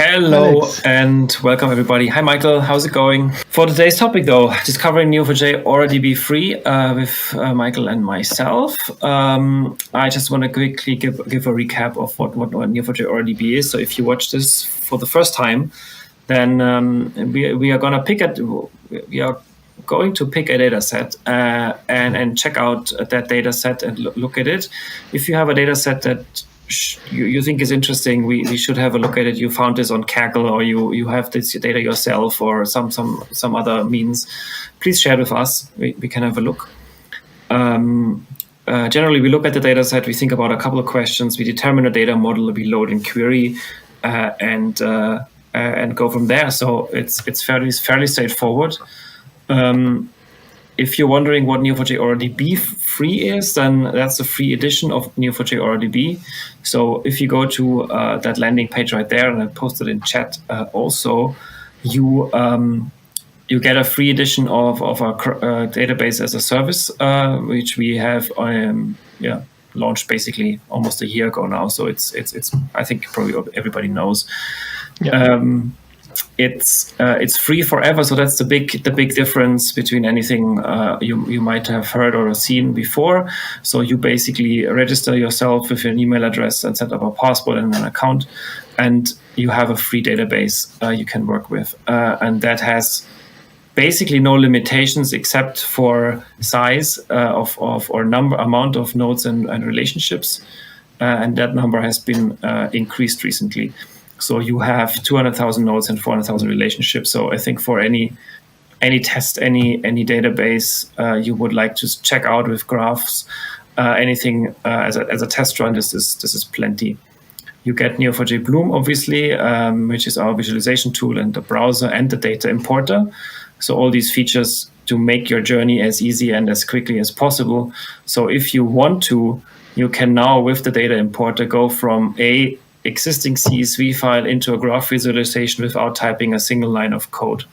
Hello, Alex. And welcome everybody. Hi Michael, how's it going? For today's topic though, discovering Neo4j AuraDB free with Michael and myself. I just want to quickly give a recap of what Neo4j AuraDB is. So if you watch this for the first time, then we are going to pick a data set and check out that data set and look at it. If you have a data set that you think is interesting, we should have a look at it. You found this on Kaggle, or you have this data yourself, or some other means. Please share it with us. We can have a look. Generally, we look at the data set. We think about a couple of questions. We determine a data model. We load and query, and go from there. So it's fairly straightforward. If you're wondering what Neo4j AuraDB free is, then that's a free edition of Neo4j AuraDB. So if you go to that landing page right there, and I posted in chat also, you get a free edition of our database as a service, which we have launched basically almost a year ago now. So it's I think probably everybody knows. Yeah. It's free forever, so that's the big difference between anything you might have heard or seen before. So you basically register yourself with an email address and set up a password and an account, and you have a free database you can work with, and that has basically no limitations except for size or amount of nodes and relationships, and that number has been increased recently. So you have 200,000 nodes and 400,000 relationships. So I think for any test, any database you would like to check out with graphs, anything as a test run, this is plenty. You get Neo4j Bloom, obviously, which is our visualization tool, and the browser and the data importer. So all these features to make your journey as easy and as quickly as possible. So if you want to, you can now with the data importer go from a existing CSV file into a graph visualization without typing a single line of code.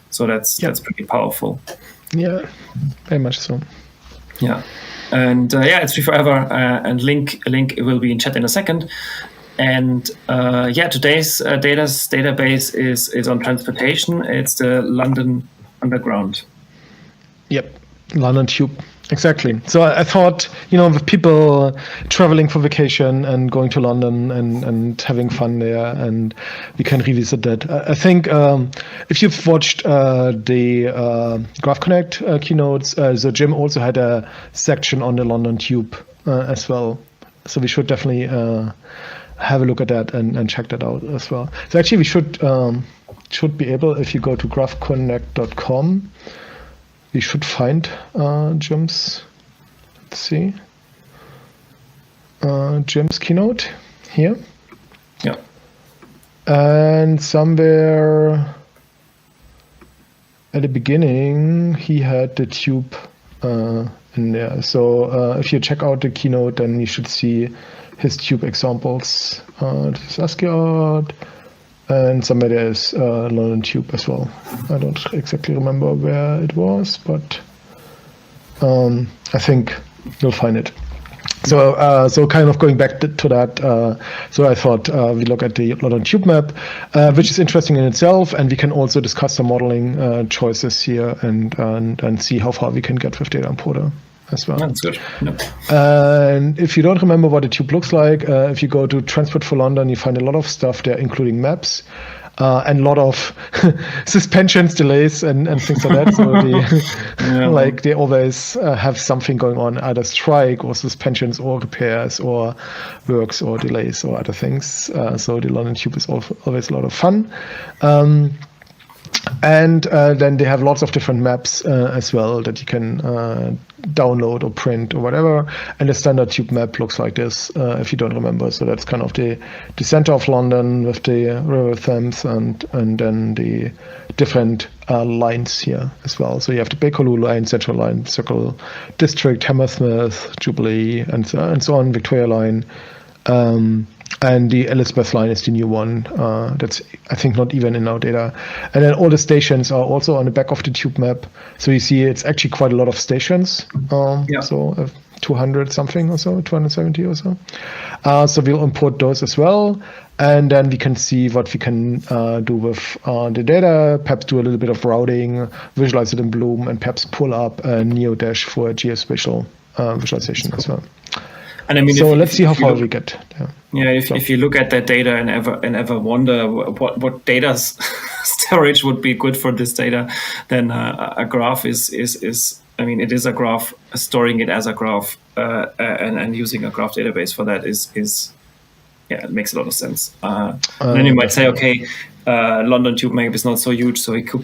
So that's pretty powerful. Yeah, very much so. Yeah, and it's free forever. And link will be in chat in a second. And today's database is on transportation. It's the London Underground. Yep, London Tube. Exactly. So I thought, with people traveling for vacation and going to London and having fun there, and we can revisit that. I think if you've watched the Graph Connect keynotes, so Jim also had a section on the London Tube as well. So we should definitely have a look at that and check that out as well. So actually we should be able, if you go to graphconnect.com, we should find Jim's, Jim's keynote here. Yeah. And somewhere at the beginning, he had the tube in there. So if you check out the keynote, then you should see his tube examples. This is ASCII, and somewhere there's London Tube as well. I don't exactly remember where it was, but I think you'll find it. So kind of going back to that, so I thought we look at the London Tube map, which is interesting in itself, and we can also discuss the modeling choices here and see how far we can get with data importer as well. That's good. Yep. And if you don't remember what a tube looks like, if you go to Transport for London, you find a lot of stuff there, including maps, and a lot of suspensions, delays, and things like that. So they always have something going on, either strike or suspensions or repairs or works or delays or other things. So the London Tube is always a lot of fun. And then they have lots of different maps as well that you can download or print or whatever. And the standard tube map looks like this, if you don't remember. So that's kind of the center of London with the River Thames and then the different lines here as well. So you have the Bakerloo line, Central line, Circle District, Hammersmith, Jubilee, and so on, Victoria line. And the Elizabeth line is the new one. That's, I think, not even in our data. And then all the stations are also on the back of the tube map. So you see it's actually quite a lot of stations. So 200 something or so, 270 or so. So we'll import those as well. And then we can see what we can do with the data, perhaps do a little bit of routing, visualize it in Bloom, and perhaps pull up a Neo-Dash for a geospatial visualization as well. And I mean, so let's see how far we get. If you look at that data and ever wonder what data storage would be good for this data, then a graph is I mean, it is a graph. Storing it as a graph and using a graph database for that is it makes a lot of sense. And then you might say, okay, London Tube Map is not so huge, so it could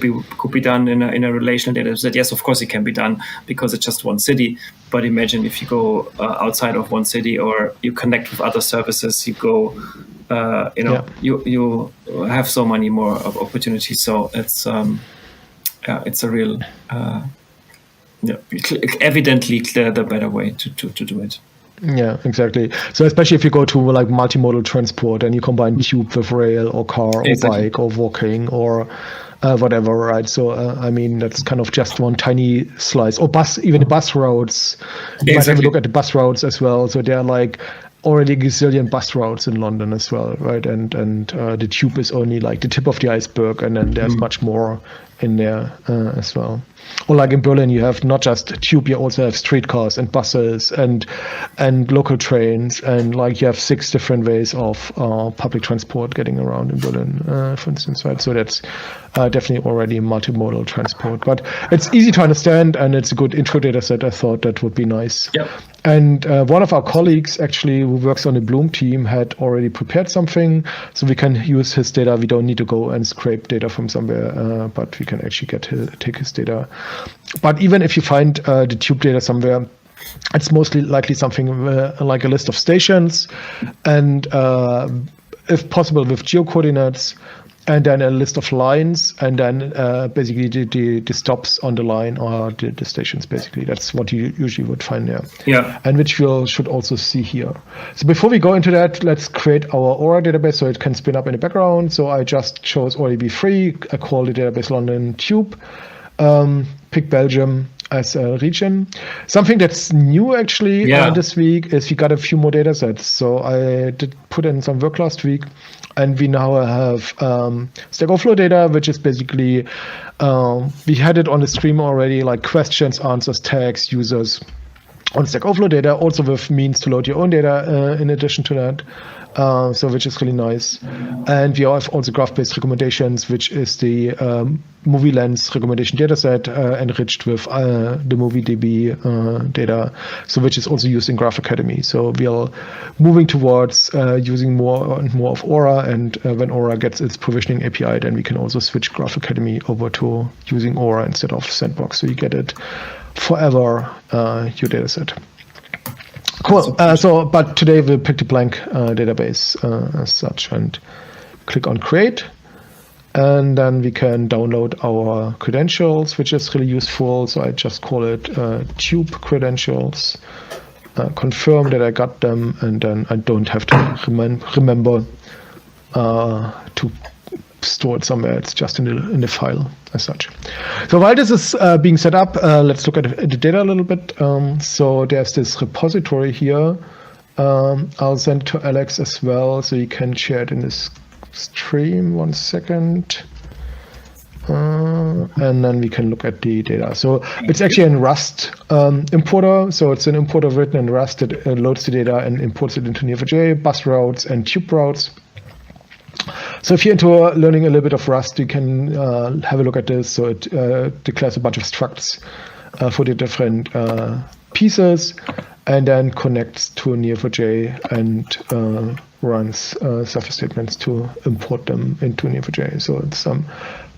be done in a relational dataset. Yes, of course it can be done because it's just one city. But imagine if you go outside of one city, or you connect with other services, you go, you have so many more opportunities. So it's a real, evidently clear the better way to do it. Yeah, exactly. So especially if you go to like multimodal transport and you combine tube with rail or car or bike or walking or whatever, right? So I mean, that's kind of just one tiny slice. Or even the bus routes. You might have a look at the bus routes as well. So there are like already a gazillion bus routes in London as well, right? And the tube is only like the tip of the iceberg, and then there's much more in there as well. Or like in Berlin, you have not just a tube, you also have streetcars and buses and local trains, and like you have 6 different ways of public transport getting around in Berlin, for instance, right? So that's definitely already multimodal transport. But it's easy to understand, and it's a good intro data set. I thought that would be nice. Yep. And one of our colleagues, actually, who works on the Bloom team, had already prepared something, so we can use his data. We don't need to go and scrape data from somewhere, but we can actually take his data. But even if you find the tube data somewhere, it's mostly likely something like a list of stations, and if possible with geocoordinates, and then a list of lines, and then basically the stops on the line or the stations. Basically, that's what you usually would find there. Yeah. And which we should also see here. So before we go into that, let's create our Aura database so it can spin up in the background. So I just chose AuraDB free. I call the database London Tube. Pick Belgium as a region. Something that's new actually this week is we got a few more data sets. So I did put in some work last week, and we now have Stack Overflow data, which is basically, we had it on the stream already, like questions, answers, tags, users on Stack Overflow data, also with means to load your own data in addition to that. So which is really nice. And we have also graph-based recommendations, which is the movie lens recommendation dataset enriched with the MovieDB data, so which is also used in Graph Academy. So we are moving towards using more and more of Aura, and when Aura gets its provisioning API, then we can also switch Graph Academy over to using Aura instead of Sandbox, so you get it forever, your dataset. Cool. But today we'll pick the blank database as such and click on create. And then we can download our credentials, which is really useful. So I just call it tube credentials, confirm that I got them, and then I don't have to remember to store it somewhere. It's just in the file as such. So while this is being set up, let's look at the data a little bit. So there's this repository here. I'll send it to Alex as well, so you can share it in this stream. 1 second. And then we can look at the data. So it's actually a Rust importer. So it's an importer written in Rust that loads the data and imports it into Neo4j, bus routes and tube routes. So if you're into learning a little bit of Rust, you can have a look at this. So it declares a bunch of structs for the different pieces, and then connects to Neo4j and runs surface statements to import them into Neo4j. So it's some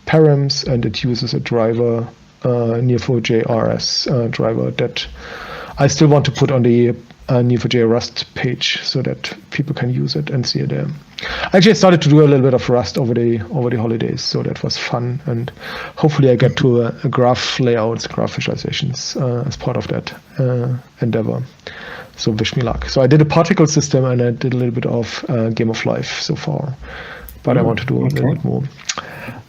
params, and it uses a driver, Neo4j RS driver, that I still want to put on the Neo4j Rust page so that people can use it and see it there. Actually, I started to do a little bit of Rust over the holidays, so that was fun, and hopefully I get to graph layouts, graph visualizations as part of that endeavor. So wish me luck. So I did a particle system, and I did a little bit of Game of Life so far, but I want to do a little bit more.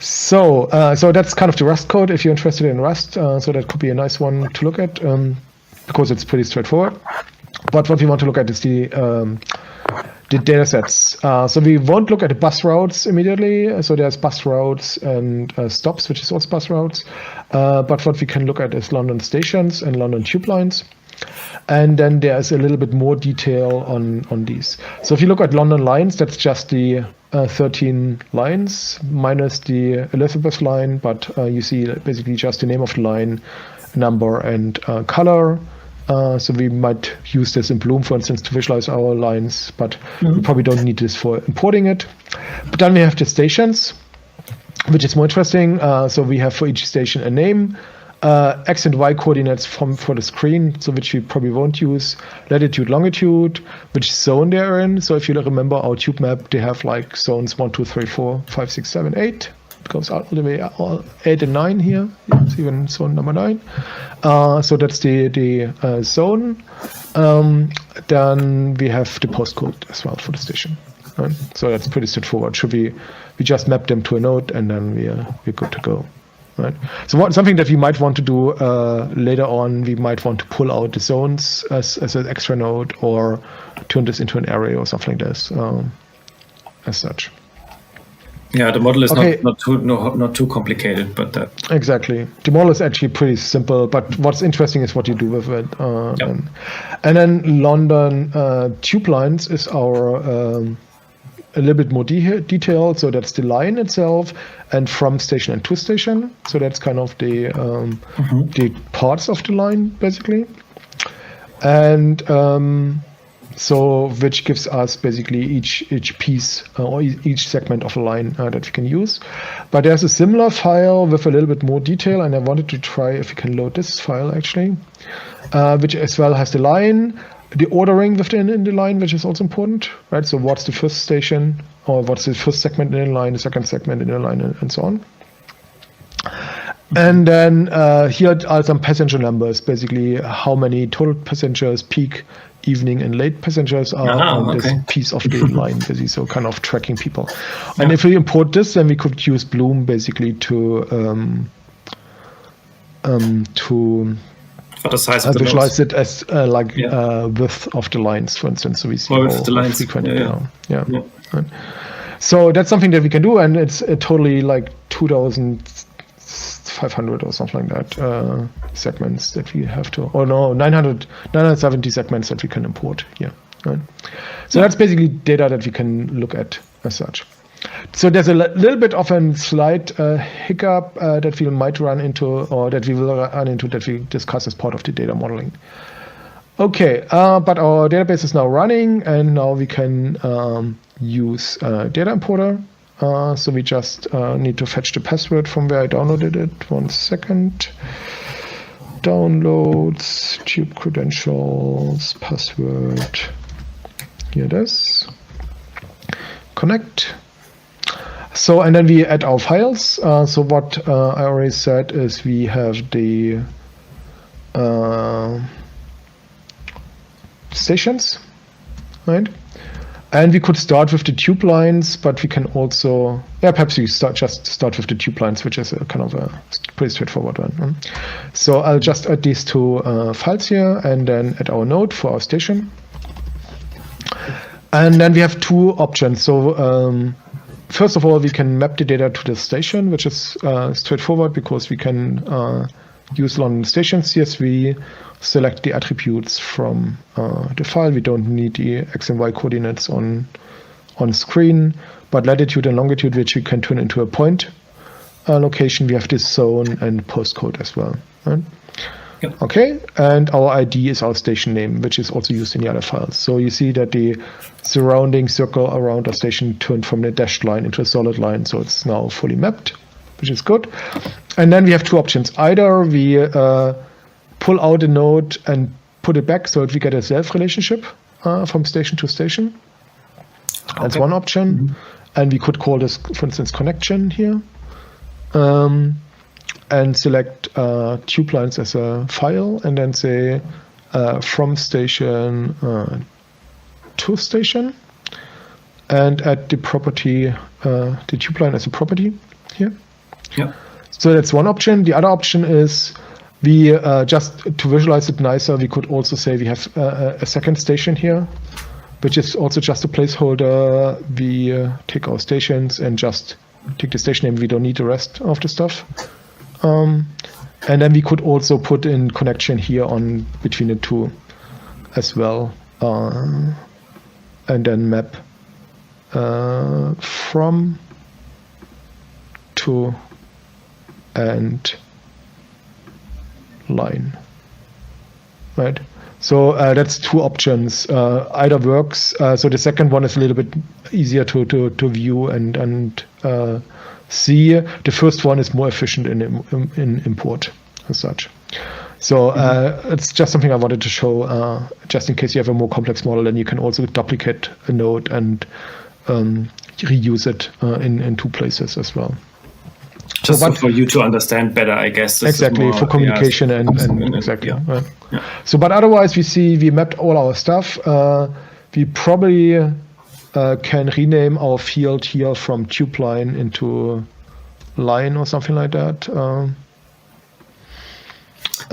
So that's kind of the Rust code if you're interested in Rust. So that could be a nice one to look at because it's pretty straightforward. But what we want to look at is the data sets. So we won't look at the bus routes immediately. So there's bus routes and stops, which is also bus routes. But what we can look at is London stations and London tube lines. And then there's a little bit more detail on these. So if you look at London lines, that's just the 13 lines minus the Elizabeth line, but you see basically just the name of the line, number, and color. So we might use this in Bloom, for instance, to visualize our lines, but we probably don't need this for importing it. But then we have the stations, which is more interesting. So we have for each station a name, X and Y coordinates for the screen, so which we probably won't use, latitude, longitude, which zone they're in. So if you remember our tube map, they have like zones 1, 2, 3, 4, 5, 6, 7, 8. It goes all the way 8 and 9 here. It's even zone number 9. So that's the zone. Then we have the postcode as well for the station. Right? So that's pretty straightforward. We just map them to a node, and then we're good to go. Right. So something that we might want to do later on, we might want to pull out the zones as an extra node, or turn this into an array or something like this, as such. Yeah, the model is not too complicated, but exactly. The model is actually pretty simple, but what's interesting is what you do with it. Yep. And then London tube lines is our a little bit more detailed. So that's the line itself, and from station and to station. So that's kind of the parts of the line, basically. And so which gives us basically each piece or each segment of a line that we can use. But there's a similar file with a little bit more detail, and I wanted to try if we can load this file actually, which as well has the line, the ordering within the line, which is also important, right? So what's the first station, or what's the first segment in the line, the second segment in the line, and so on. And then here are some passenger numbers, basically how many total passengers, peak, evening, and late passengers are on this piece of the line, basically, so kind of tracking people. Yeah. And if we import this, then we could use Bloom basically to for the size of the visualize it as width of the lines, for instance. So we see how frequent they are. Yeah. Right. So that's something that we can do, and it's totally like 2,500 or something like that segments that we have to, 970 segments that we can import here. Right? So that's basically data that we can look at as such. So there's a little bit of a slight hiccup that we might run into, or that we will run into, that we discuss as part of the data modeling. Okay, but our database is now running, and now we can use data importer. So we just need to fetch the password from where I downloaded it. 1 second. Downloads, tube credentials, password. Here it is. Connect. So, and then we add our files. So what I already said is we have the stations, right? And we could start with the tube lines, but we can also, perhaps we start with the tube lines, which is a kind of a pretty straightforward one. So I'll just add these two files here, and then add our node for our station. And then we have two options. So first of all, we can map the data to the station, which is straightforward because we can use London station CSV, select the attributes from the file. We don't need the X and Y coordinates on screen, but latitude and longitude, which we can turn into a point location. We have this zone and postcode as well. Right? Yep. Okay, and our ID is our station name, which is also used in the other files. So you see that the surrounding circle around our station turned from a dashed line into a solid line, so it's now fully mapped, which is good. And then we have two options. Either we pull out a node and put it back so that we get a self relationship from station to station. That's one option. And we could call this, for instance, connection here. And select tube lines as a file, and then say from station to station, and add the property, the tube line as a property here. Yeah. So that's one option. The other option is we just to visualize it nicer, we could also say we have a second station here, which is also just a placeholder. We take our stations and just take the station name. We don't need the rest of the stuff. And then we could also put in connection here on between the two as well, and then map from to and line, right? So that's two options. Either works. So the second one is a little bit easier to view and see. The first one is more efficient in import as such. So it's just something I wanted to show, just in case you have a more complex model, then you can also duplicate a node and reuse it in two places as well. Just so for you to understand better, I guess. Exactly, more, for communication and exactly. Yeah. Right. Yeah. So, but otherwise, we mapped all our stuff. We probably can rename our field here from tube line into line or something like that.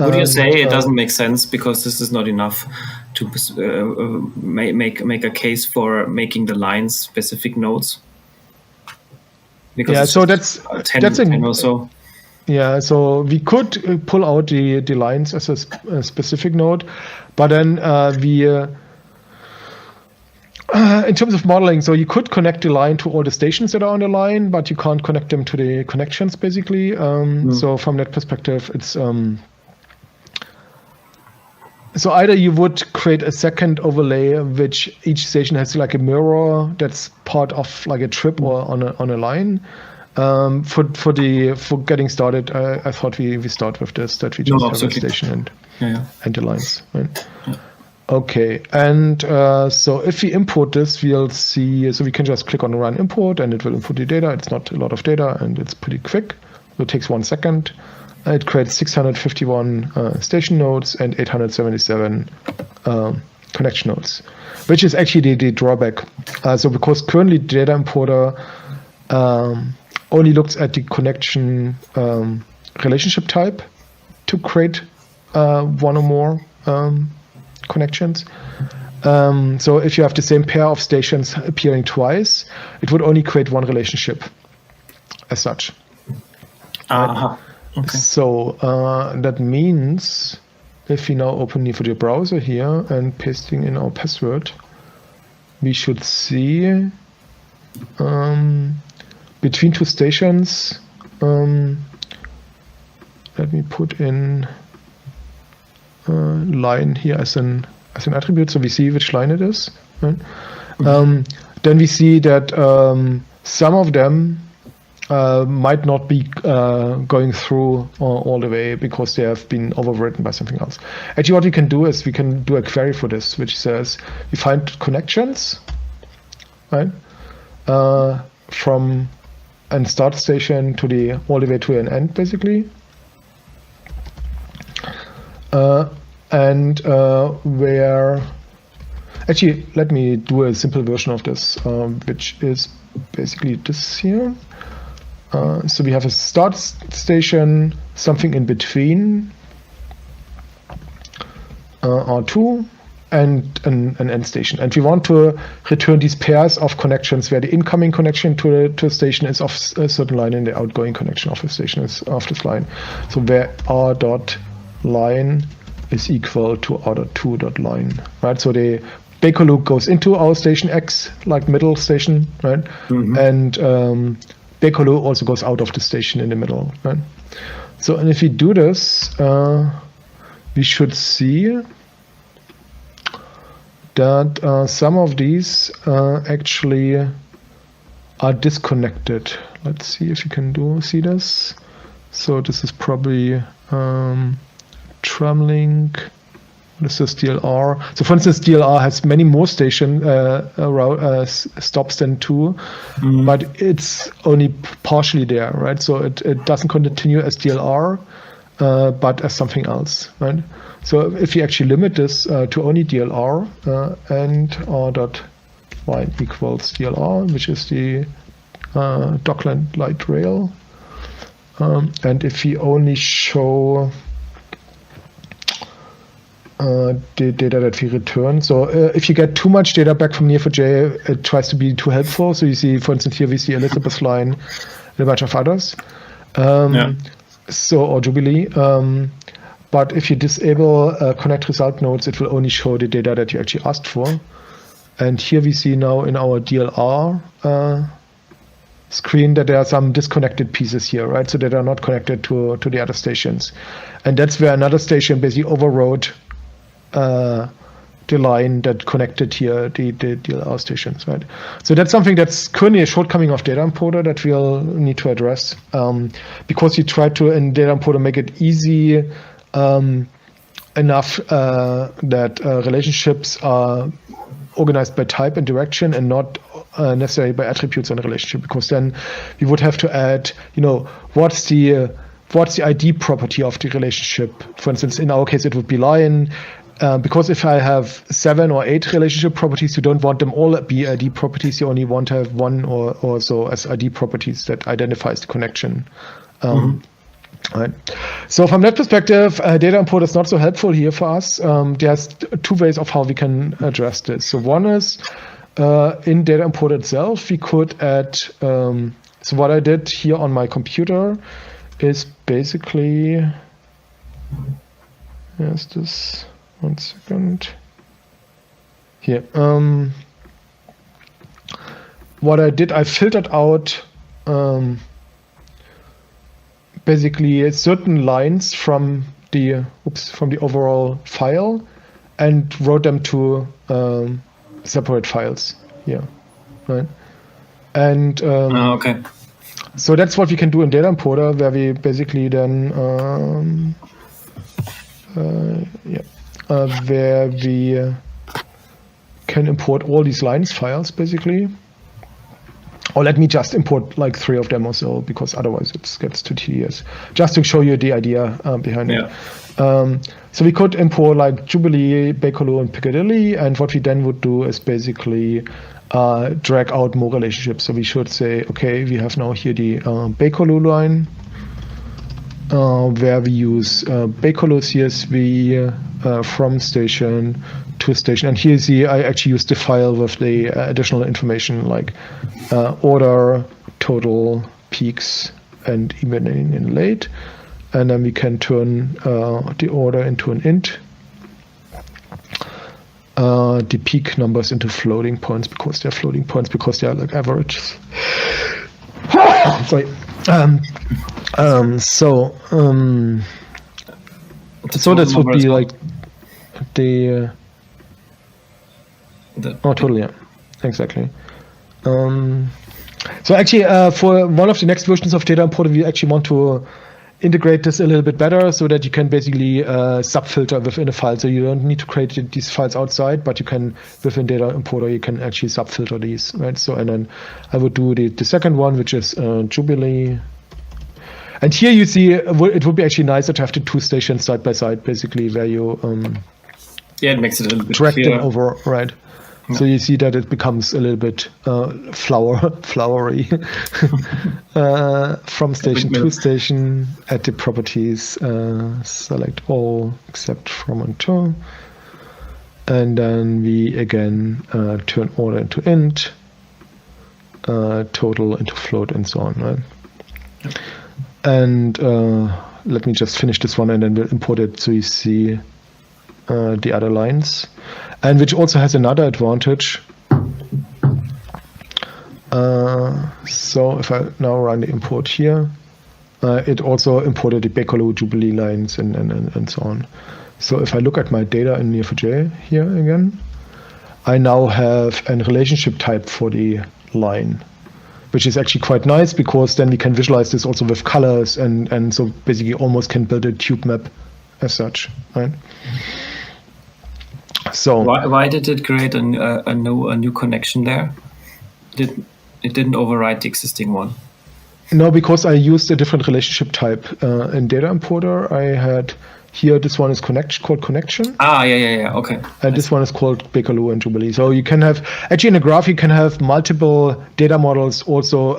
Would you say it doesn't make sense because this is not enough to make a case for making the lines specific nodes? Because yeah, so that's 10 or so. Yeah, so we could pull out the lines as a specific node, but then in terms of modeling, so you could connect the line to all the stations that are on the line, but you can't connect them to the connections basically. So from that perspective, it's so either you would create a second overlay, which each station has like a mirror that's part of like a trip or on a line. For getting started, I thought we start with this, that we just have a station and the lines. Right? Yeah. Okay, and so if we import this, we'll see. So we can just click on run import, and it will import the data. It's not a lot of data, and it's pretty quick. It takes 1 second. It creates 651 station nodes and 877 connection nodes, which is actually the drawback. So because currently the data importer only looks at the connection relationship type to create one or more connections. So if you have the same pair of stations appearing twice, it would only create one relationship as such. Uh-huh. Okay. So that means if we now open Neo4j browser here and pasting in our password, we should see between two stations. Let me put in line here as an attribute, so we see which line it is. Right? Then we see that some of them might not be going through all the way because they have been overwritten by something else. Actually, what we can do is we can do a query for this, which says we find connections, right, from a start station to all the way to an end, basically, and where. Actually, let me do a simple version of this, which is basically this here. So we have a start station, something in between R2 and an end station. And we want to return these pairs of connections where the incoming connection to a station is of a certain line and the outgoing connection of a station is of this line. So where r.line is equal to r.2.line, right? So the Baker loop goes into our station X, like middle station, right? Mm-hmm. And Baker loop also goes out of the station in the middle, right? So, and if we do this, we should see that some of these actually are disconnected. Let's see if you can see this. So this is probably Tramlink. This is DLR. So for instance, DLR has many more station stops than 2, but it's only partially there, right? So it doesn't continue as DLR, but as something else, right? So if you actually limit this to only DLR and r.line equals DLR, which is the Dockland light rail, and if we only show the data that we return. So if you get too much data back from Neo4j, it tries to be too helpful. So you see, for instance, here we see Elizabeth's line and a bunch of others. So, or Jubilee. But if you disable connect result nodes, it will only show the data that you actually asked for. And here we see now in our DLR screen that there are some disconnected pieces here, right? So that are not connected to the other stations. And that's where another station basically overrode the line that connected here the DLR stations, right? So that's something that's currently a shortcoming of data importer that we'll need to address, because you try to in data importer make it easy enough that relationships are organized by type and direction and not necessarily by attributes on a relationship, because then you would have to add, what's the ID property of the relationship. For instance, in our case, it would be line. Because if I have 7 or 8 relationship properties, you don't want them all be ID properties. You only want to have one or so as ID properties that identifies the connection. Right. So from that perspective, data import is not so helpful here for us. There's 2 ways of how we can address this. So one is in data import itself, we could add. So what I did here on my computer is basically. Here's this. 1 second. Here. What I did, I filtered out basically certain lines from the overall file and wrote them to separate files here, right? And okay. So that's what we can do in data importer, where we basically then where we can import all these lines files basically. Or let me just import like 3 of them or so, because otherwise it gets too tedious. Just to show you the idea behind it. So we could import like Jubilee, Bakerloo, and Piccadilly, and what we then would do is basically drag out more relationships. So we should say, okay, we have now here the Bakerloo line, where we use Bakerloo CSV from station to station. And here you see I actually used the file with the additional information like order, total, peaks, and evening and late. And then we can turn the order into an int, the peak numbers into floating points, because they're floating points, because they're like averages. Sorry. So this would be like the total, yeah, exactly. So actually, for one of the next versions of data importer, we actually want to integrate this a little bit better, so that you can basically sub-filter within a file. So you don't need to create these files outside, but you can, within data importer, you can actually sub-filter these, right? So, and then I would do the second one, which is Jubilee. And here you see it would be actually nicer to have the 2 stations side by side, basically, where you it makes it a little bit drag clearer. them over, right? Yeah. So you see that it becomes a little bit flowery from station to station. Add the properties, select all except from and to, and then we again turn order into int, total into float, and so on, right? Yeah. And let me just finish this one, and then we'll import it so you see the other lines. And which also has another advantage. So if I now run the import here, it also imported the Bakerloo, Jubilee lines and so on. So if I look at my data in Neo4j here again, I now have a relationship type for the line, which is actually quite nice, because then we can visualize this also with colors, and so basically almost can build a tube map as such, right? So why did it create a new connection there? It didn't override the existing one? No, because I used a different relationship type in data importer. I had here, this one is called connection. Yeah. Okay. And this one is called Bakerloo and Jubilee. So you can have, actually in a graph, you can have multiple data models also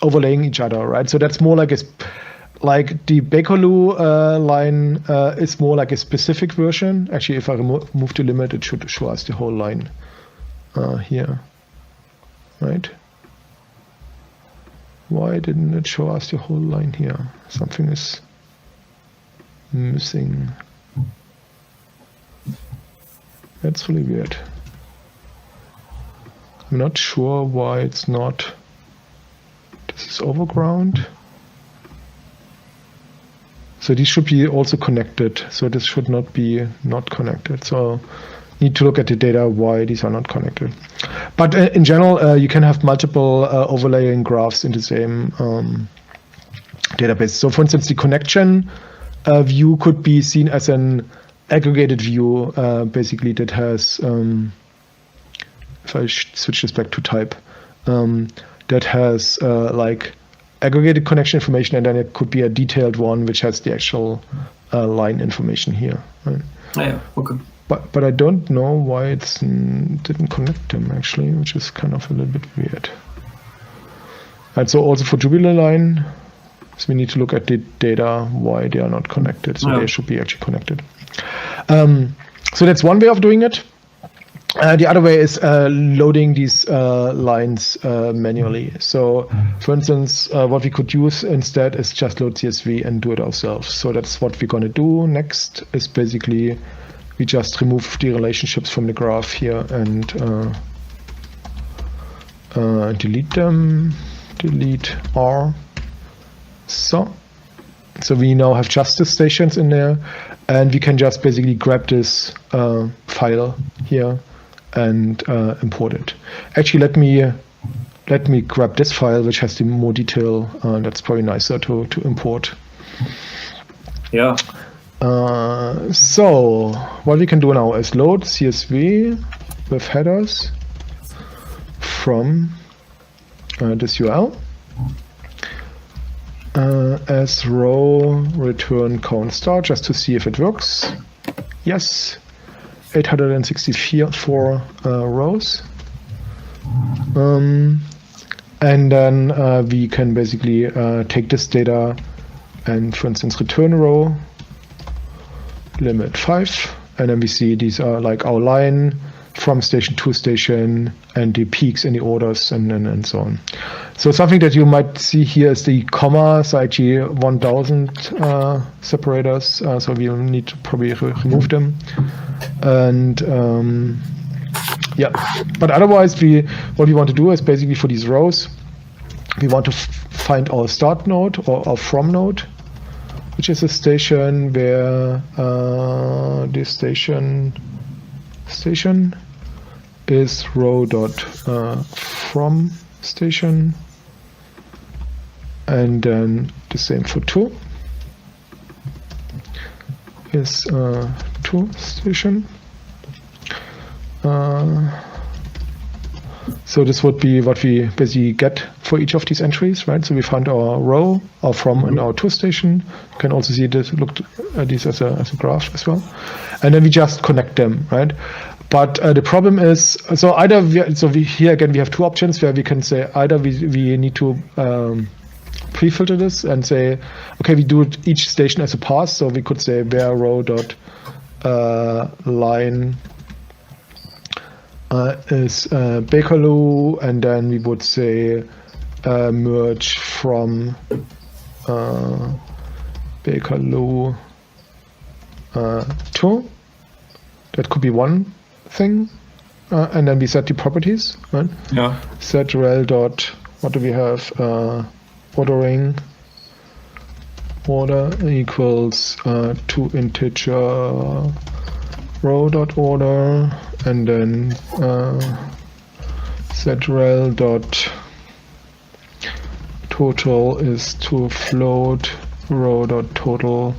overlaying each other, right? So that's more like like the Bakerloo line is more like a specific version. Actually, if I remove the limit, it should show us the whole line here, right? Why didn't it show us the whole line here? Something is missing. That's really weird. I'm not sure why it's not. This is overground. So these should be also connected. So this should not be not connected. So need to look at the data why these are not connected. But in general, you can have multiple overlaying graphs in the same database. So for instance, the connection view could be seen as an aggregated view, basically that has, if I switch this back to type, that has like aggregated connection information, and then it could be a detailed one which has the actual line information here. Right? Yeah, okay. But I don't know why it didn't connect them actually, which is kind of a little bit weird. And so also for Jubilee line, so we need to look at the data why they are not connected. So they should be actually connected. So that's one way of doing it. The other way is loading these lines manually. So, for instance, what we could use instead is just load CSV and do it ourselves. So that's what we're going to do next. Is basically we just remove the relationships from the graph here and delete them. Delete R. So we now have just the stations in there, and we can just basically grab this file here and import it. Actually, let me grab this file, which has the more detail. That's probably nicer to import. Yeah. So what we can do now is load CSV with headers from this URL as row return count star, just to see if it works. Yes. 864 rows. And then we can basically take this data and, for instance, return row, limit 5, and then we see these are like our line from station to station and the peaks in the orders and so on. So something that you might see here is the comma, so actually 1000 separators, so we need to probably remove them. And yeah, but otherwise what we want to do is basically for these rows, we want to find our start node or our from node, which is a station where this station is row dot from station, and then the same for 2 is 2 station. So this would be what we basically get for each of these entries, right? So we found our row, our from, and our to station. You can also see this, look at these as a graph as well. And then we just connect them, right? But the problem is, so either here again we have two options where we can say either we need to pre-filter this and say, okay, we do each station as a pass. So we could say where row dot line is Bakerloo, and then we would say merge from Bakerloo to. That could be one thing, and then we set the properties, right? Yeah. Set rel dot, what do we have? Ordering order equals to integer row dot order, and then set rel dot total is to float row dot total,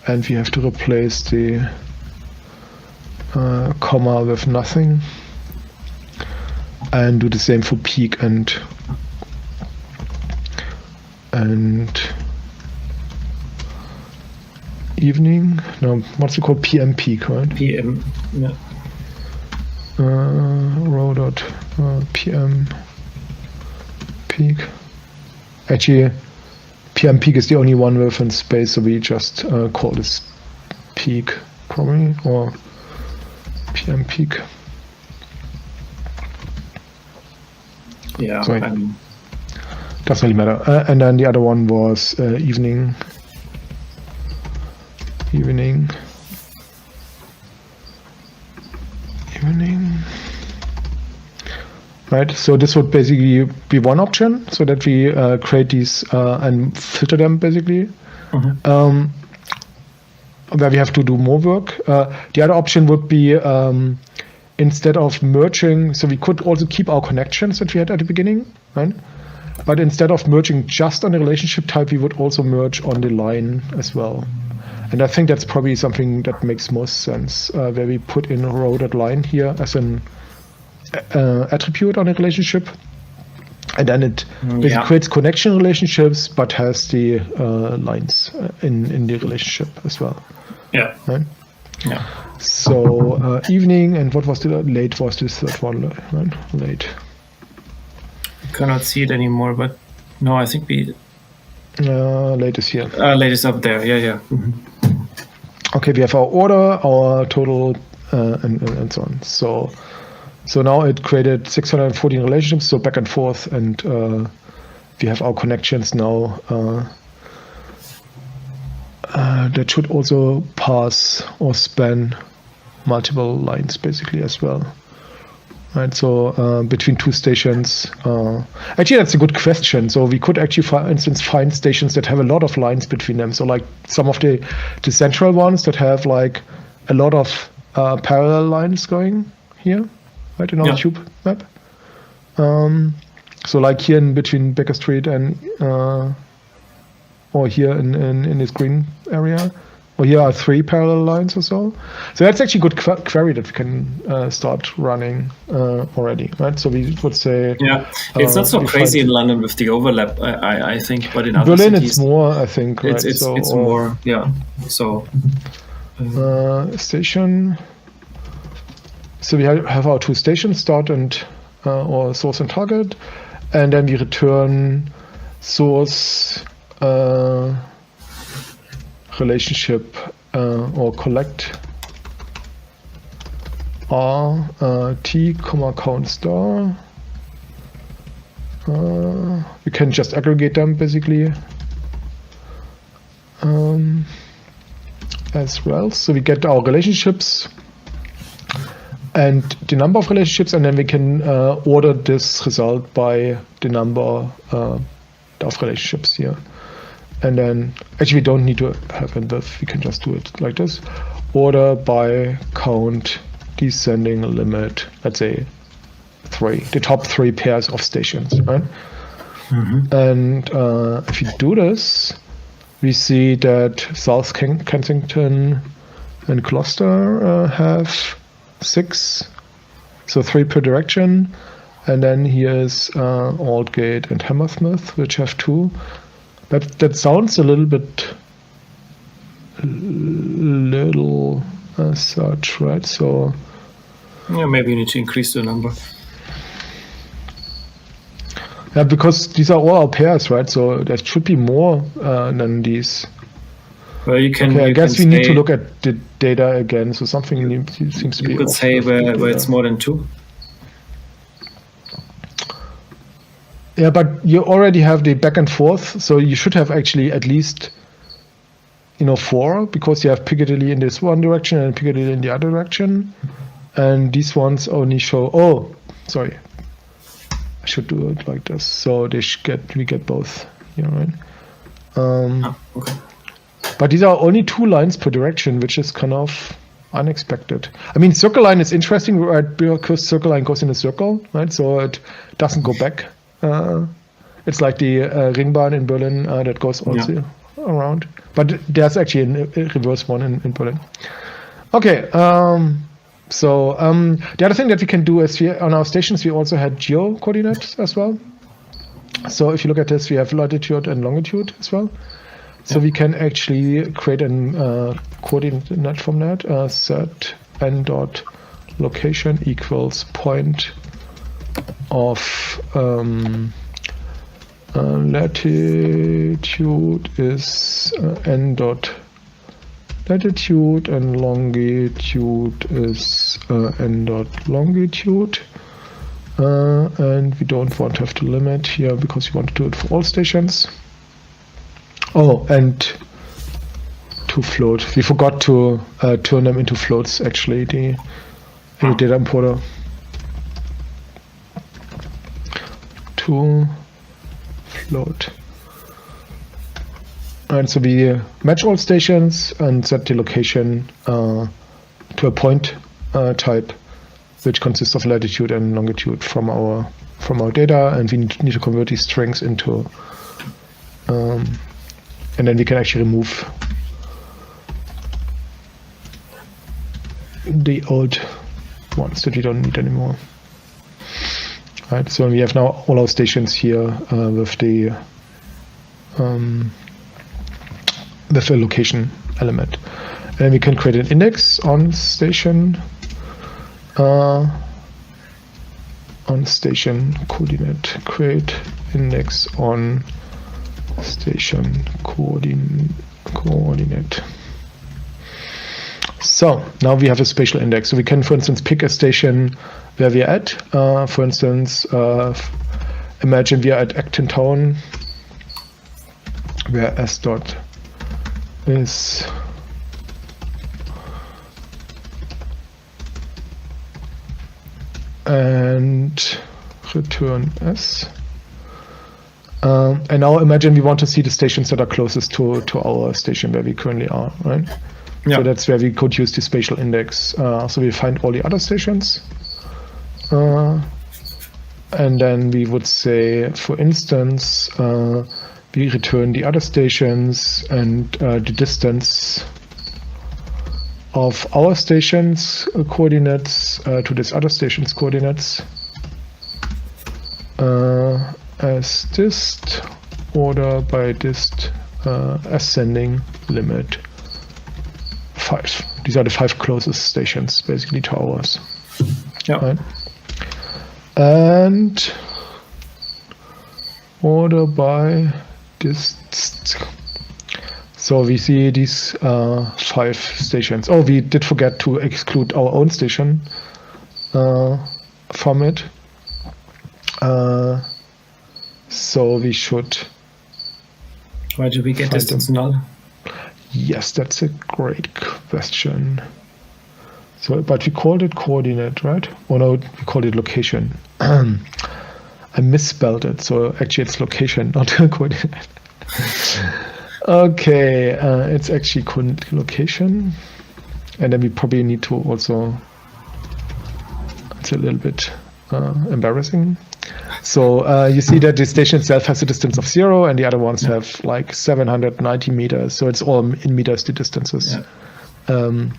and we have to replace the comma with nothing, and do the same for peak and evening. No, what's it called? PM peak, right? PM. Yeah. Row dot PM peak. Actually, PM peak is the only one within space, so we just call this peak probably, or PM peak. Yeah, doesn't really matter. And then the other one was evening. Right, so this would basically be one option, so that we create these and filter them basically. Where we have to do more work. The other option would be instead of merging, so we could also keep our connections that we had at the beginning, right? But instead of merging just on the relationship type, we would also merge on the line as well. And I think that's probably something that makes most sense, where we put in a row.line here as an attribute on a relationship. And then it basically creates connection relationships, but has the lines in the relationship as well. Yeah. Right? Yeah. So evening, and what was the late was this third one, right? Late. Cannot see it anymore, but no, I think we... late is here. Late is up there, yeah. Okay, we have our order, our total, and so on. So now it created 614 relationships, so back and forth, and we have our connections now. That should also pass or span multiple lines basically as well. Right, so between two stations. Actually, that's a good question. So we could actually, for instance, find stations that have a lot of lines between them. So like some of the central ones that have like a lot of parallel lines going here, right, in our cube map. So like here in between Baker Street and or here in this green area. Or here are 3 parallel lines or so. So that's actually a good query that we can start running already, right? So we would say... Yeah, it's not so crazy in London with the overlap, I think, but in other Berlin cities... it's more, I think, right? It's more, yeah. So... station... So we have our 2 stations, start and or source and target, and then we return source... relationship or collect r t count star. We can just aggregate them basically as well. So we get our relationships and the number of relationships, and then we can order this result by the number of relationships here. And then, actually, we don't need to have in this. We can just do it like this. Order by count descending limit, let's say 3, the top 3 pairs of stations, right? And if you do this, we see that South Kensington and Gloucester have 6, so 3 per direction. And then here's Aldgate and Hammersmith, which have 2. That sounds a little bit little as such, right? So yeah, maybe you need to increase the number. Yeah, because these are all our pairs, right? So there should be more than these. Well, you can. Okay, I guess we need to look at the data again. So something seems to be. You could say where it's more than 2. Yeah, but you already have the back and forth, so you should have actually at least, 4, because you have Piccadilly in this one direction and Piccadilly in the other direction, and these ones only show. Oh, sorry, I should do it like this. So we get both, right? Okay. But these are only 2 lines per direction, which is kind of unexpected. I mean, circle line is interesting, right? Because circle line goes in a circle, right? So it doesn't go back. It's like the Ringbahn in Berlin that goes also around. But there's actually a reverse one in Berlin. Okay, so the other thing that we can do is on our stations we also had geo coordinates as well. So if you look at this, we have latitude and longitude as well. So we can actually create a coordinate from that. Set n dot location equals point of latitude is n dot latitude, and longitude is n dot longitude. And we don't want to have to limit here because we want to do it for all stations. Oh, and to float. We forgot to turn them into floats, actually, the data importer. To float. And so we match all stations and set the location to a point type, which consists of latitude and longitude from our data, and we need to convert these strings into, and then we can actually remove the old ones that we don't need anymore. Right, so we have now all our stations here with the location element, and then we can create an index on station coordinate. Create index on station coordinate. So now we have a spatial index. So we can, for instance, pick a station where we are at. For instance, imagine we are at Acton Town, where s dot is and return s. And now imagine we want to see the stations that are closest to our station where we currently are, right? Yeah. So that's where we could use the spatial index. So we find all the other stations. And then we would say, for instance, we return the other stations and the distance of our station's coordinates to this other station's coordinates as dist order by dist ascending limit 5. These are the 5 closest stations basically to ours. Yeah. Right? And order by dist. So we see these 5 stations. Oh, we did forget to exclude our own station from it. So we should. Why did we get distance null? Yes, that's a great question. So, but we called it coordinate, right? Or no, we called it location. I misspelled it, so actually it's location, not coordinate. Okay, it's actually location. And then we probably need to also, it's a little bit embarrassing. So you see that the station itself has a distance of 0 and the other ones have like 790 meters. So it's all in meters, the distances. Yeah.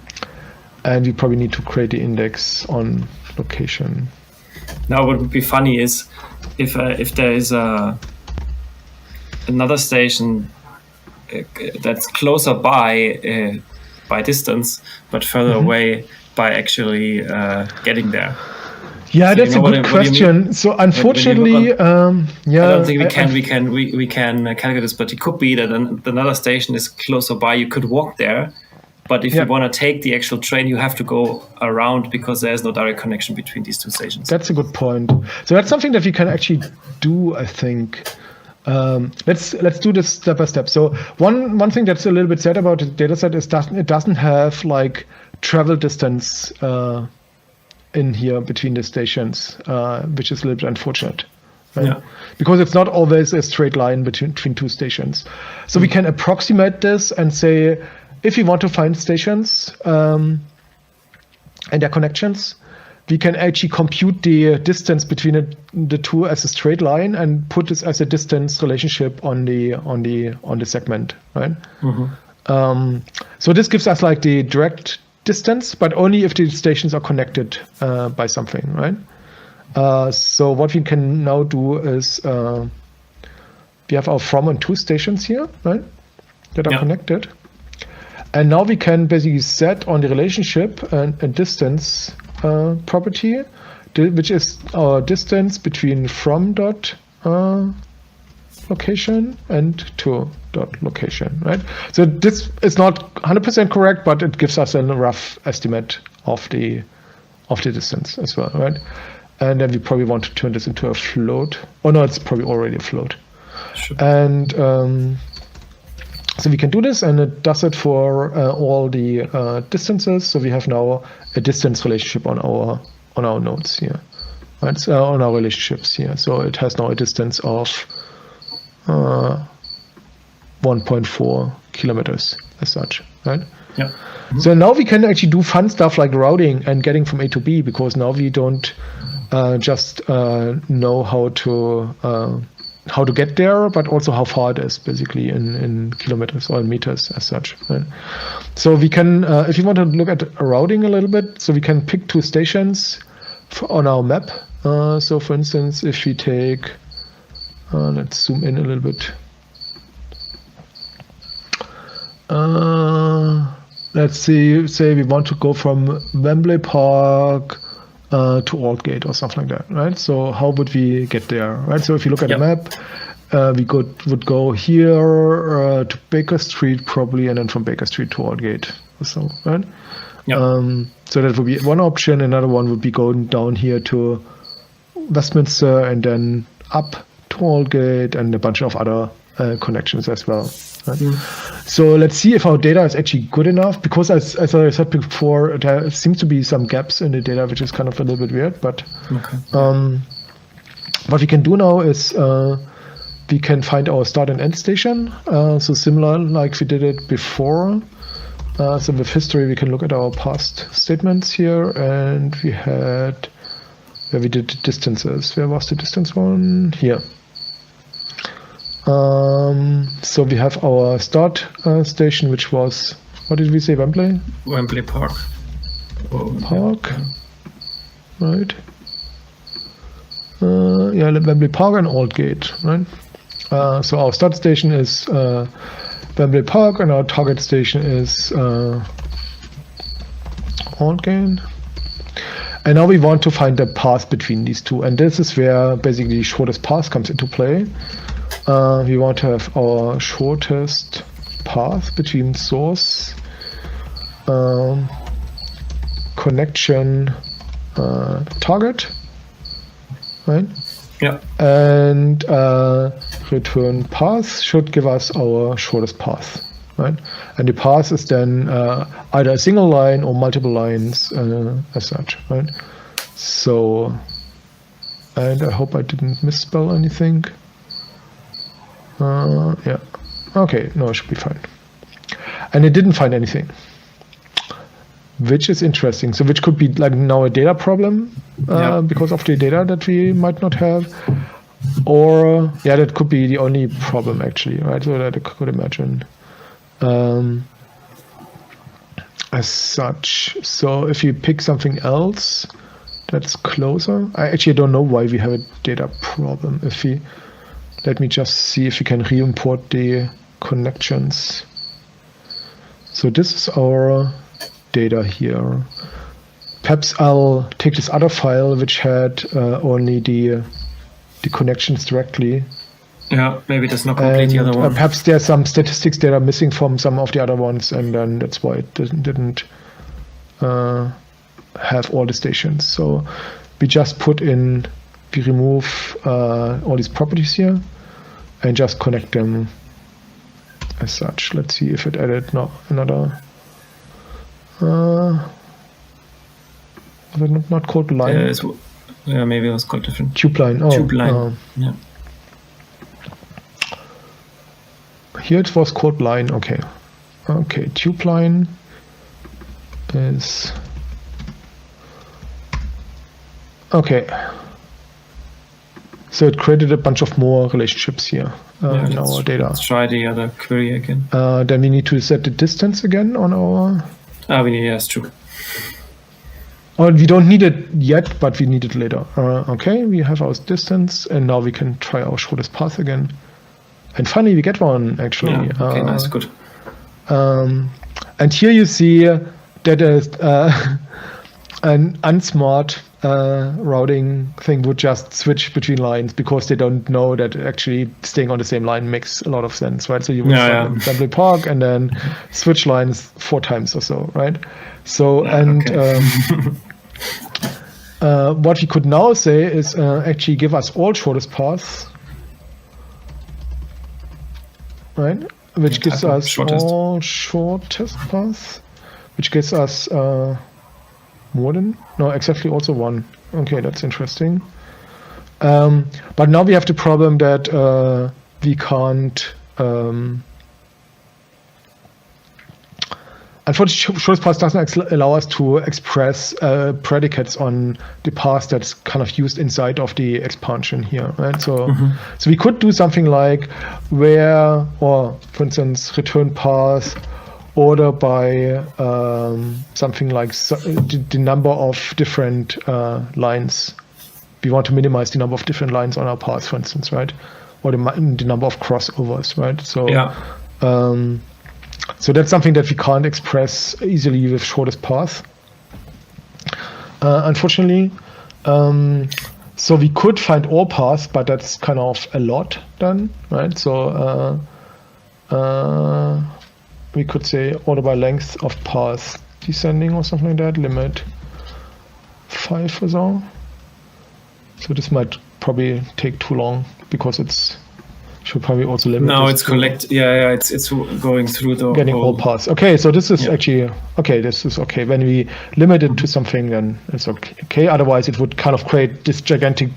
And we probably need to create the index on location. Now what would be funny is if there is another station that's closer by distance, but further away by actually getting there. Yeah, so that's a good question. So unfortunately, yeah, I don't think we can calculate this, but it could be that another station is closer by. You could walk there, but if you want to take the actual train, you have to go around because there is no direct connection between these 2 stations. That's a good point. So that's something that we can actually do, I think. Let's do this step by step. So one thing that's a little bit sad about the dataset is it doesn't have like travel distance in here between the stations, which is a little bit unfortunate. Right? Yeah. Because it's not always a straight line between 2 stations. So we can approximate this and say, if we want to find stations and their connections, we can actually compute the distance between the 2 as a straight line and put this as a distance relationship on the segment, right? Mm-hmm. So this gives us like the direct distance, but only if the stations are connected by something, right? So what we can now do is we have our from and to stations here, right, that are connected. And now we can basically set on the relationship a distance property, which is our distance between from dot location and to dot location, right? So this is not 100% correct, but it gives us a rough estimate of the distance as well, right? And then we probably want to turn this into a float. Oh no, it's probably already a float. Sure. And so we can do this, and it does it for all the distances. So we have now a distance relationship on our nodes here, right? So on our relationships here. So it has now a distance of 1.4 kilometers as such, right? Yeah. Mm-hmm. So now we can actually do fun stuff like routing and getting from A to B, because now we don't just know how to get there, but also how far it is, basically in kilometers or in meters as such, right? So we can, if you want to look at routing a little bit, so we can pick 2 stations on our map. So for instance, if we take, let's zoom in a little bit. Let's say we want to go from Wembley Park to Aldgate or something like that, right? So how would we get there, right? So if you look at the map, we would go here to Baker Street probably, and then from Baker Street to Aldgate or so, right? So that would be one option. Another one would be going down here to Westminster and then up to Aldgate and a bunch of other connections as well. Right? So let's see if our data is actually good enough, because as I said before, there seems to be some gaps in the data, which is kind of a little bit weird. But what we can do now is we can find our start and end station. So similar like we did it before. So with history, we can look at our past statements here, and we had where we did the distances. Where was the distance one? Here. So we have our start station, which was, what did we say, Wembley? Wembley Park. Park, right? Yeah, Wembley Park and Aldgate, right? So our start station is Wembley Park, and our target station is Aldgate. And now we want to find the path between these two, and this is where basically shortest path comes into play. We want to have our shortest path between source, connection, target, right? Yeah. And return path should give us our shortest path, right? And the path is then either a single line or multiple lines as such, right? So, and I hope I didn't misspell anything. Yeah. Okay, no, it should be fine. And it didn't find anything, which is interesting. So which could be like now a data problem because of the data that we might not have. Or, yeah, that could be the only problem actually, right? So that I could imagine as such. So if you pick something else that's closer, I actually don't know why we have a data problem. Let me just see if we can re-import the connections. So this is our data here. Perhaps I'll take this other file which had only the connections directly. Yeah, maybe that's not complete the other one. Perhaps there's some statistics that are missing from some of the other ones, and then that's why it didn't have all the stations. So we just we remove all these properties here and just connect them as such. Let's see if it added another. Was it not called line? Yeah, maybe it was called different. Tube line. Oh, tube line. Yeah. Here it was called line. Okay. Okay. Tube line is okay. So it created a bunch of more relationships here in our data. Let's try the other query again. Then we need to set the distance again on our. Yes, true. Oh, we don't need it yet, but we need it later. Okay, we have our distance, and now we can try our shortest path again. And finally, we get one, actually. Yeah, okay, nice, good. And here you see that is an unsmart routing thing would just switch between lines because they don't know that actually staying on the same line makes a lot of sense, right? So you would start in Assembly Park and then switch lines 4 times or so, right? So what we could now say is actually give us all shortest paths, right? Which gives us all shortest paths, which gives us more than? No, exactly also 1. Okay, that's interesting. But now we have the problem that we can't... unfortunately, shortest path doesn't allow us to express predicates on the path that's kind of used inside of the expansion here, right? So, so we could do something like where, or for instance, return path order by something like the number of different lines. We want to minimize the number of different lines on our path, for instance, right? Or the number of crossovers, right? So, so that's something that we can't express easily with shortest path, unfortunately. So we could find all paths, but that's kind of a lot then, right? So we could say order by length of path descending or something like that, limit 5 or so. So this might probably take too long because it's should probably also limit. No, it's collect. Yeah, it's going through the getting all paths. Okay, so this is actually okay. This is okay. When we limit it to something, then it's okay. Okay, otherwise it would kind of create this gigantic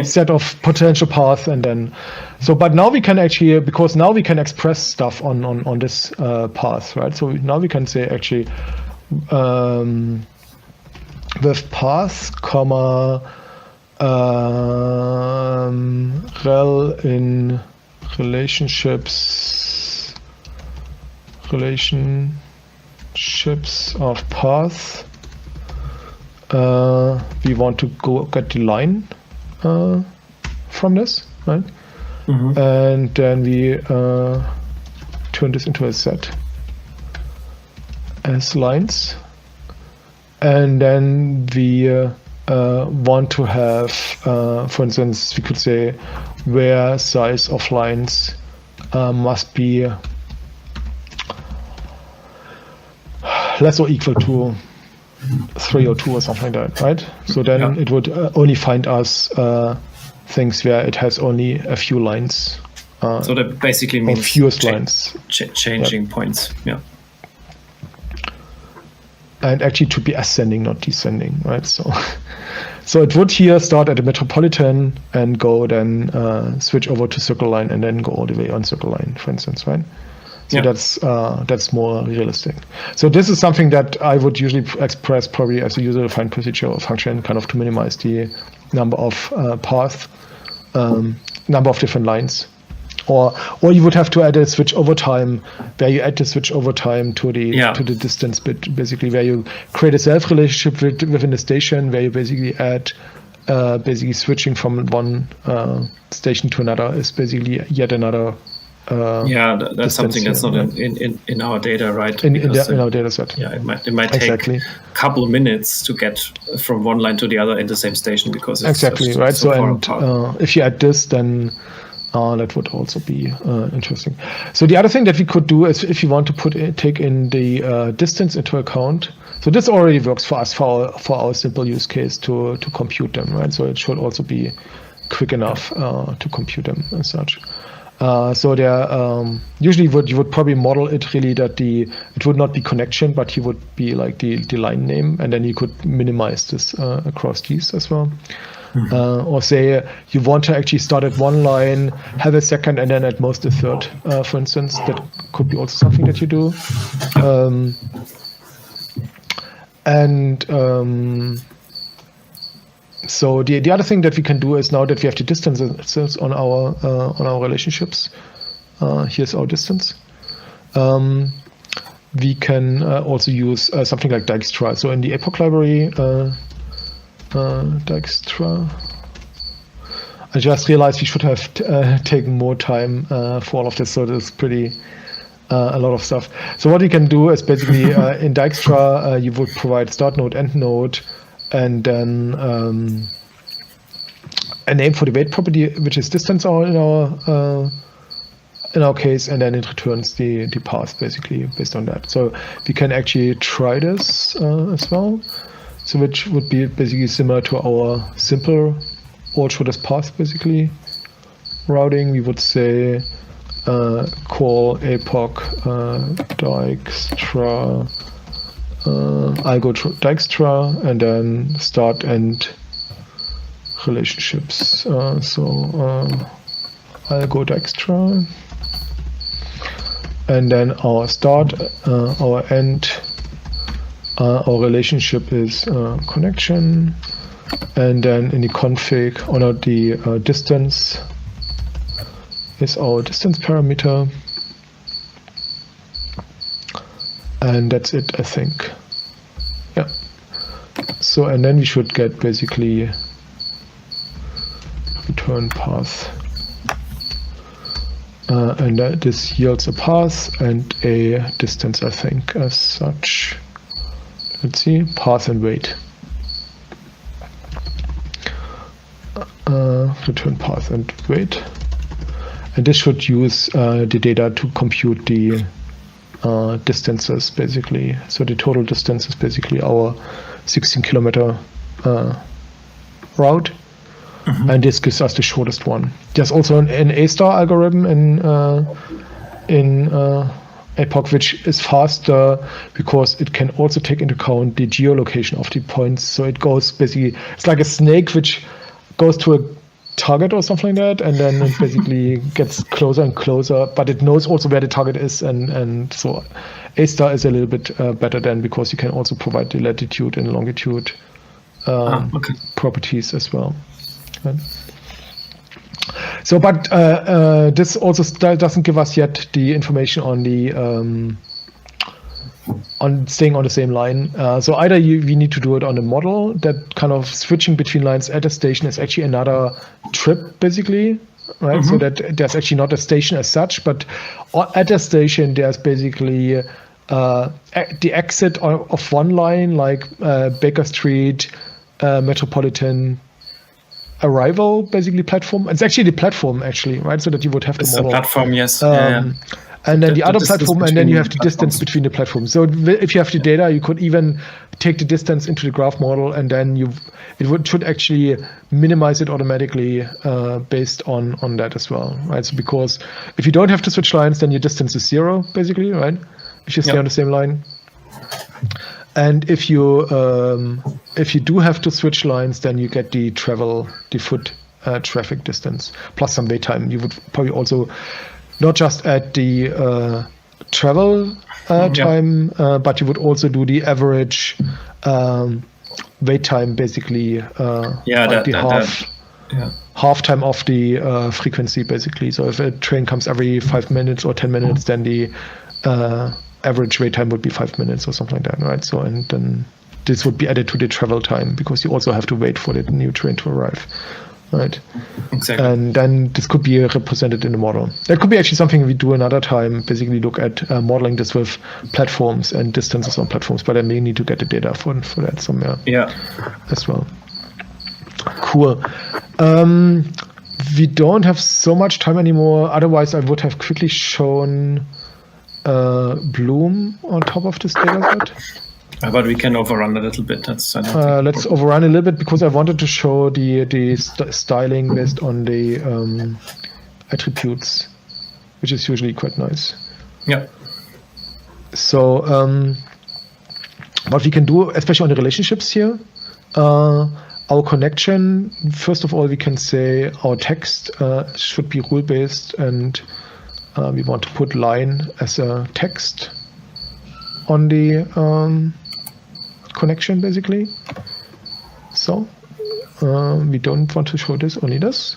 set of potential paths, and then so. But now we can actually, because now we can express stuff on this path, right? So now we can say actually with path, comma rel in relationships of paths. We want to go get the line from this, right? And then we turn this into a set as lines, and then we want to have, for instance, we could say where size of lines must be less or equal to 3 or 2 or something like that, right? So then it would only find us things where it has only a few lines. So that basically means fewest lines. Changing points, And actually to be ascending, not descending, right? So it would here start at the metropolitan and go then switch over to circle line and then go all the way on circle line, for instance, right? So that's more realistic. So this is something that I would usually express probably as a user-defined procedure or function, kind of to minimize the number of paths, number of different lines. Or you would have to add a switch over time, where you add the switch over time to the distance bit, basically where you create a self relationship within the station, where you basically add basically switching from one station to another is basically yet another. That's something that's not in our data, right? In our data set. Yeah, it might take a couple of minutes to get from one line to the other in the same station because it's right. So and if you add this, then that would also be interesting. So the other thing that we could do is if you want to take in the distance into account. So this already works for us for our simple use case to compute them, right? So it should also be quick enough to compute them as such. So there usually you would probably model it really that it would not be connection, but he would be like the line name, and then you could minimize this across these as well. Or say you want to actually start at one line, have a second, and then at most a third, for instance. That could be also something that you do. So the other thing that we can do is now that we have the distances on our relationships. Here's our distance. We can also use something like Dijkstra. So in the epoch library. Dijkstra. I just realized we should have taken more time for all of this, so there's pretty a lot of stuff. So what you can do is basically in Dijkstra you would provide start node, end node, and then a name for the weight property, which is distance in our case, and then it returns the path basically based on that. So we can actually try this as well. So which would be basically similar to our simple all shortest path basically routing. We would say call epoch Dijkstra algo Dijkstra, and then start end relationships. Algo Dijkstra, and then our start, our end, our relationship is connection, and then in the config, the distance is our distance parameter, and that's it, I think. Yeah. So, and then we should get basically return path, and this yields a path and a distance, I think, as such. Let's see, path and weight. Return path and weight. And this should use the data to compute the distances, basically. So the total distance is basically our 16-kilometer route. Mm-hmm. And this gives us the shortest one. There's also an A-star algorithm in Epoch, which is faster because it can also take into account the geolocation of the points. So it goes basically, it's like a snake which goes to a target or something like that, and then it basically gets closer and closer, but it knows also where the target is, and so A-star is a little bit better then, because you can also provide the latitude and longitude properties as well. Right. So, but this also doesn't give us yet the information on the on staying on the same line. So either we need to do it on a model, that kind of switching between lines at a station is actually another trip, basically, right? Mm-hmm. So that there's actually not a station as such, but at a station there's basically the exit of one line, like Baker Street, Metropolitan, arrival, basically platform. It's actually the platform, actually, right? So that you would have the model. It's a platform, yes. And then the other platform, and then you have the distance between the platforms. So if you have the data, you could even take the distance into the graph model, and then should actually minimize it automatically based on that as well, right? So because if you don't have to switch lines, then your distance is 0, basically, right? If you stay on the same line. And if you do have to switch lines, then you get the foot traffic distance plus some wait time. You would probably also not just add the travel time, but you would also do the average wait time, basically. Half time of the frequency, basically. So if a train comes every 5 minutes or 10 minutes, then the average wait time would be 5 minutes or something like that, right? So, and then this would be added to the travel time, because you also have to wait for the new train to arrive, right? Exactly. And then this could be represented in the model. That could be actually something we do another time, basically look at modeling this with platforms and distances on platforms, but I may need to get the data for that somewhere as well. Cool. We don't have so much time anymore, otherwise I would have quickly shown Bloom on top of this data set. But we can overrun a little bit. Let's overrun a little bit, because I wanted to show the styling based on the attributes, which is usually quite nice. Yeah. So what we can do, especially on the relationships here, our connection, first of all, we can say our text should be rule-based, and we want to put line as a text on the connection, basically. So we don't want to show this, only this.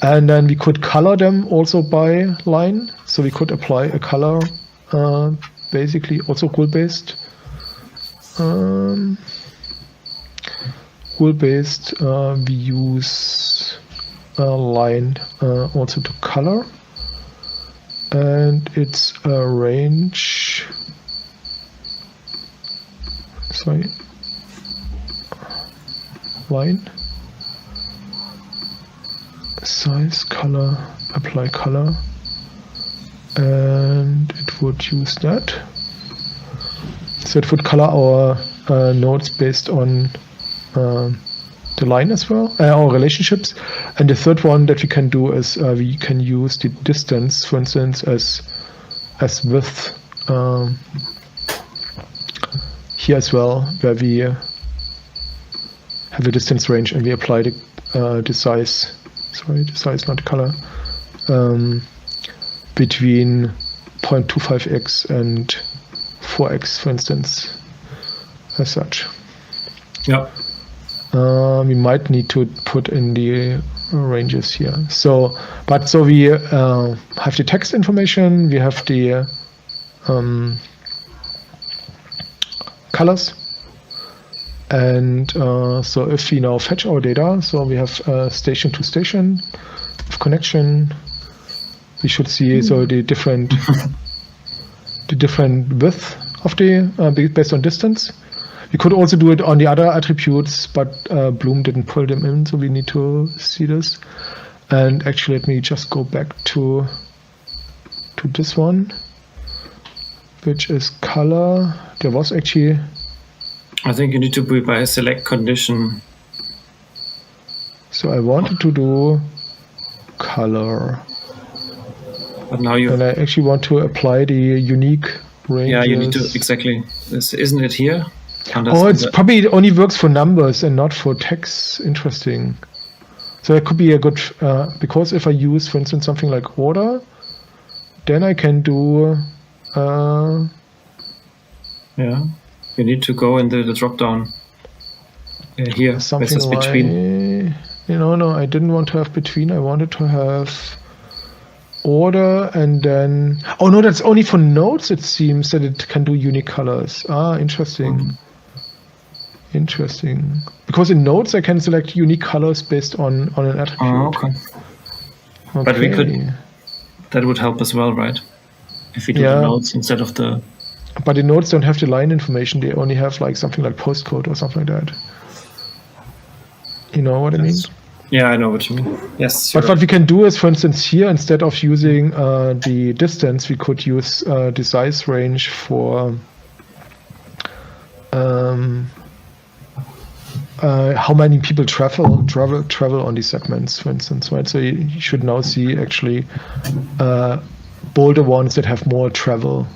And then we could color them also by line. So we could apply a color, basically also rule-based. Rule-based, we use a line also to color. And it's a range. line, size, color, apply color, and it would use that. So it would color our nodes based on the line as well, our relationships. And the third one that we can do is we can use the distance, for instance, as width here as well, where we have a distance range and we apply the size. Sorry, the size, not the color. Between 0.25x and 4x, for instance, as such. Yeah. We might need to put in the ranges here. So we have the text information, we have the colors, and so if we now fetch our data, so we have station to station of connection. We should see so the different width of the based on distance. We could also do it on the other attributes, but Bloom didn't pull them in, so we need to see this. And actually, let me just go back to this one, which is color. There was actually... I think you need to be by a select condition. So I wanted to do color. But now you... And I actually want to apply the unique ranges. Yeah, you need to, exactly. Isn't it here? Oh, it's probably it only works for numbers and not for text. Interesting. So it could be a good, because if I use, for instance, something like order, then I can do... yeah, you need to go into the drop down here. Something like, between. No, I didn't want to have between. I wanted to have order and then... Oh, no, that's only for nodes, it seems, that it can do unique colors. Ah, interesting. Interesting. Because in nodes, I can select unique colors based on an attribute. Oh, okay. But we could... That would help as well, right? If we do the nodes instead of the... But the nodes don't have the line information. They only have like something like postcode or something like that. You know what I mean? Yeah, I know what you mean. Yes. But what we can do is, for instance, here, instead of using the distance, we could use the size range for how many people travel on these segments, for instance, right? So you should now see actually bolder ones that have more travel.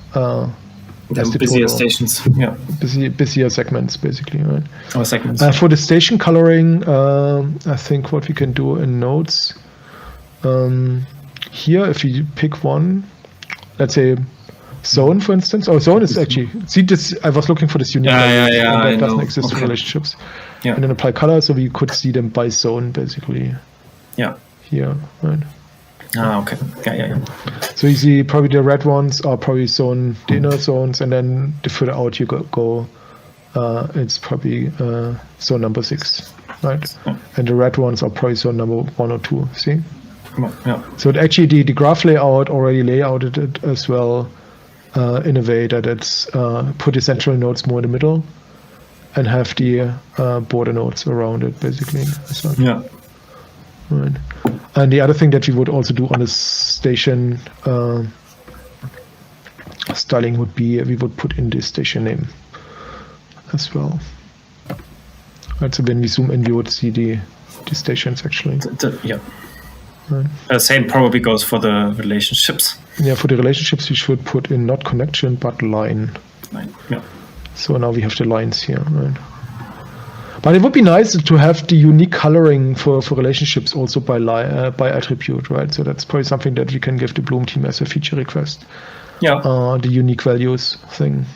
Busier stations, yeah. Busier segments, basically, right? Or segments. For the station coloring, I think what we can do in nodes, here, if you pick one, let's say zone, for instance, or zone is actually, see this, I was looking for this unique that doesn't exist in relationships. Yeah. And then apply color, so we could see them by zone, basically. Yeah. Here, right? Ah, okay. Yeah. So you see probably the red ones are probably the inner zones, and then the further out you go, it's probably zone number 6, right? Yeah. And the red ones are probably zone number 1 or 2, see? Yeah. So actually the graph layout already layouted it as well in a way that it's put the central nodes more in the middle and have the border nodes around it, basically. So, yeah. Right. And the other thing that we would also do on the station styling would be we would put in the station name as well. Right, so when we zoom in, we would see the stations actually. Yeah. Right. Same probably goes for the relationships. Yeah, for the relationships, we should put in not connection but line. Line. Yeah. So now we have the lines here, right? But it would be nice to have the unique coloring for relationships also by attribute, right? So that's probably something that we can give the Bloom team as a feature request. Yeah. The unique values thing.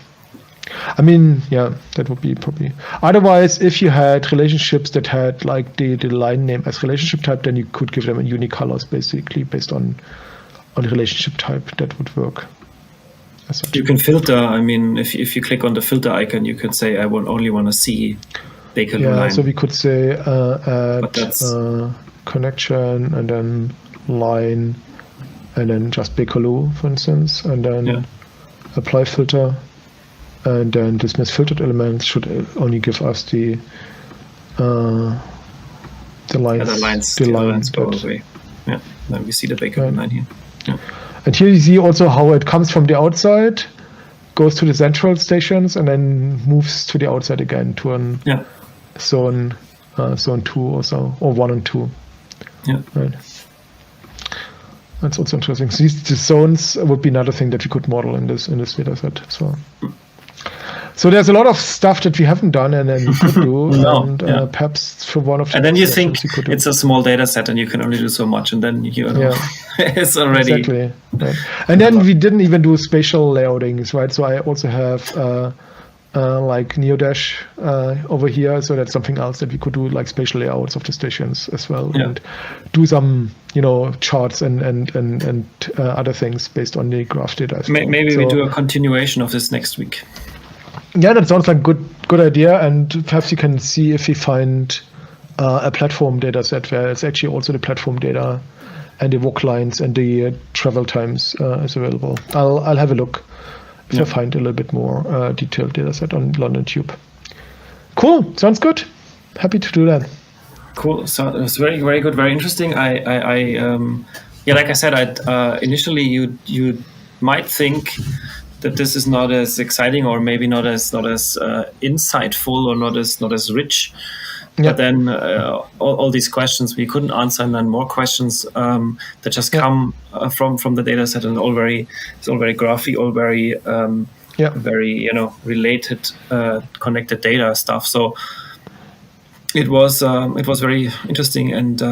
I mean, yeah, that would be probably. Otherwise, if you had relationships that had like the line name as relationship type, then you could give them unique colors basically based on the relationship type. That would work. You can filter. I mean, if you click on the filter icon, you could say I only want to see Bakerloo line. So we could say add connection and then line and then just Bakerloo, for instance, and then apply filter, and then dismiss filtered elements should only give us the the lines go away. Yeah, then we see the backup line here. Yeah. And here you see also how it comes from the outside, goes to the central stations, and then moves to the outside again to an zone 2 or so, or 1 and 2. Yeah. Right. That's also interesting. So these zones would be another thing that we could model in this data set. So there's a lot of stuff that we haven't done and then we could do, perhaps for one of the. And then you think it's a small data set and you can only do so much, and then it's already exactly. Right. And then we didn't even do spatial layoutings, right? So I also have like Neo4j over here, so that's something else that we could do, like spatial layouts of the stations as well, and do some charts and other things based on the graph data. Maybe we do a continuation of this next week. Yeah, that sounds like good idea, and perhaps you can see if we find a platform data set where it's actually also the platform data and the walk lines and the travel times is available. I'll have a look if I find a little bit more detailed data set on London Tube. Cool, sounds good. Happy to do that. Cool. So it was very, very good, very interesting. Like I said, initially you might think that this is not as exciting, or maybe not as insightful, or not as rich. But then all these questions we couldn't answer, and then more questions that just come from the data set, and it's all very graphy, all very very related connected data stuff. So it was very interesting, and